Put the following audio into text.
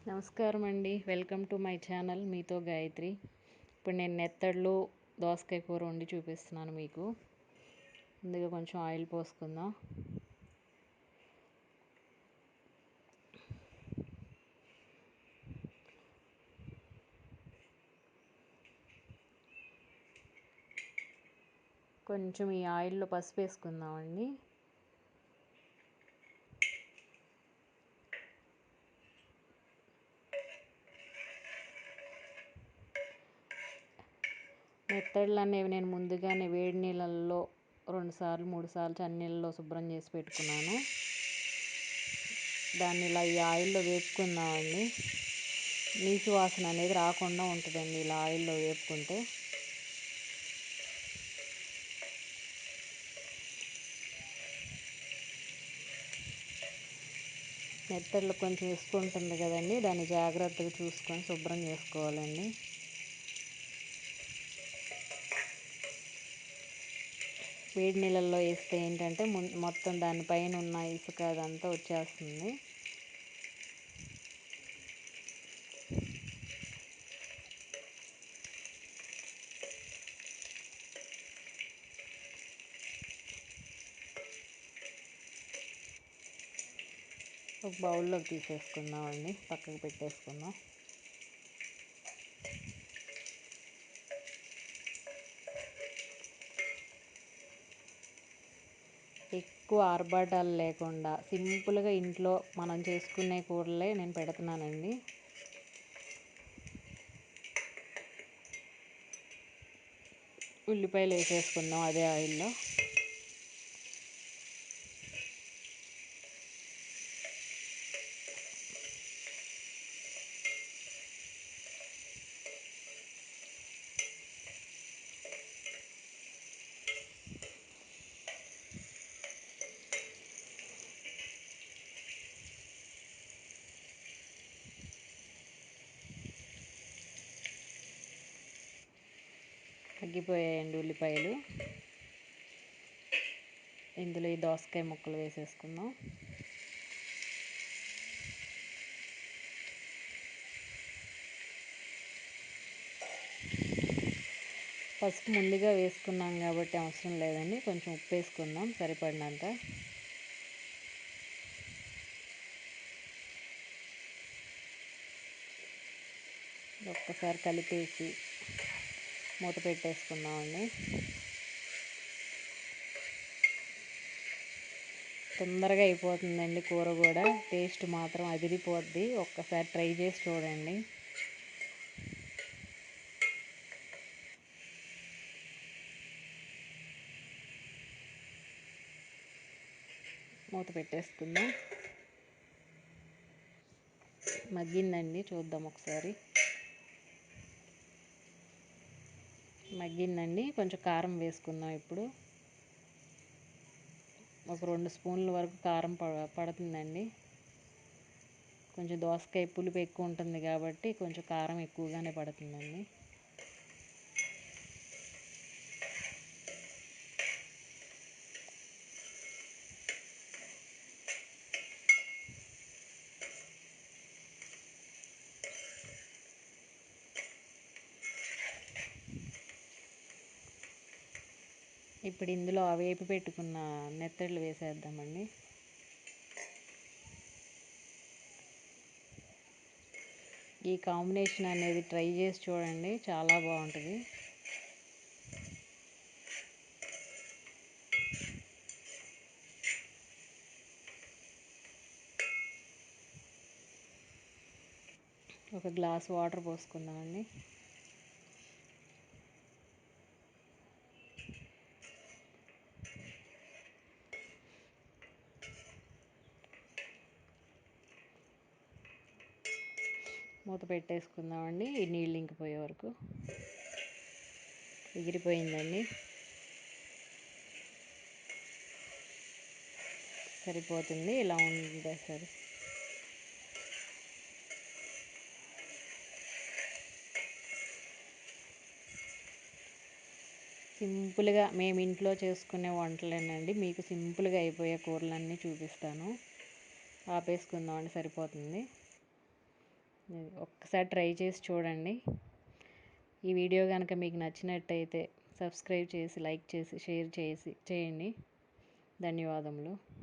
నమస్కారం అండి. Welcome to my channel మీతో గాయత్రి. ఇప్పుడు నేను నెత్తళ్ళు దోసకాయ కూర వండి చూపిస్తున్నాను మీకు. ముందుగా కొంచెం ఆయిల్ పోసుకుందాం. కొంచెం ఈ ఆయిల్లో పసుపు వేసుకుందామండి. నెత్తళ్ళు అనేవి నేను ముందుగానే వేడి నీళ్ళల్లో 2 సార్లు 3 సార్లు చన్నీళ్ళలో శుభ్రం చేసి పెట్టుకున్నాను. దాన్ని ఇలా ఈ ఆయిల్లో వేపుకుందామండి. నీసు వాసన అనేది రాకుండా ఉంటుందండి ఇలా ఆయిల్లో వేపుకుంటే. నెత్తళ్ళు కొంచెం ఇసుక ఉంటుంది కదండి, దాన్ని జాగ్రత్తగా చూసుకొని శుభ్రం చేసుకోవాలండి. వేడి నీళ్ళల్లో వేస్తే ఏంటంటే మొత్తం దానిపైన ఉన్న ఇసుక అదంతా వచ్చేస్తుంది. ఒక బౌల్లోకి తీసేసుకుందామండి, పక్కకు పెట్టేసుకుందాం. ఎక్కువ ఆర్భాటాలు లేకుండా సింపుల్గా ఇంట్లో మనం చేసుకునే కూరలే నేను పెడుతున్నానండి. ఉల్లిపాయలు వేసేసుకుందాం అదే ఆయిల్లో. తగ్గిపోయాయండి ఉల్లిపాయలు. ఇందులో ఈ దోసకాయ ముక్కలు వేసేసుకుందాం. పసుపు ముందుగా వేసుకున్నాం కాబట్టి అవసరం లేదండి, కొంచెం ఉప్పు వేసుకుందాం సరిపడినంత. ఒక్కసారి కలిపేసి మూత పెట్టేసుకుందామండి. తొందరగా అయిపోతుందండి కూర కూడా, టేస్ట్ మాత్రం అదిరిపోద్ది. ఒక్కసారి ట్రై చేసి చూడండి. మూత పెట్టేసుకుందాం. మగ్గిందండి, చూద్దాం ఒకసారి. మగ్గిందండి. కొంచెం కారం వేసుకుందాం ఇప్పుడు. ఒక 2 స్పూన్ల వరకు కారం పడుతుందండి. కొంచెం దోసకాయ పులుపు ఎక్కువ ఉంటుంది కాబట్టి కొంచెం కారం ఎక్కువగానే పడుతుందండి. ఇప్పుడు ఇందులో ఆ వేపి పెట్టుకున్న నెత్తళ్ళు వేసేద్దామండి. ఈ కాంబినేషన్ అనేది ట్రై చేసి చూడండి, చాలా బాగుంటుంది. ఒక గ్లాస్ వాటర్ పోసుకుందామండి. మూత పెట్టేసుకుందామండి, ఈ నీళ్ళు ఇంకిపోయే వరకు. ఎగిరిపోయిందండి, సరిపోతుంది. ఇలా ఉంటే సరే. సింపుల్గా మేము ఇంట్లో చేసుకునే వంటలేనండి, మీకు సింపుల్గా అయిపోయే కూరలన్నీ చూపిస్తాను. ఆపేసుకుందామండి, సరిపోతుంది. ఒక్కసారి ట్రై చేసి చూడండి. ఈ వీడియో కనుక మీకు నచ్చినట్టయితే సబ్స్క్రైబ్ చేసి, లైక్ చేసి, షేర్ చేయండి. ధన్యవాదములు.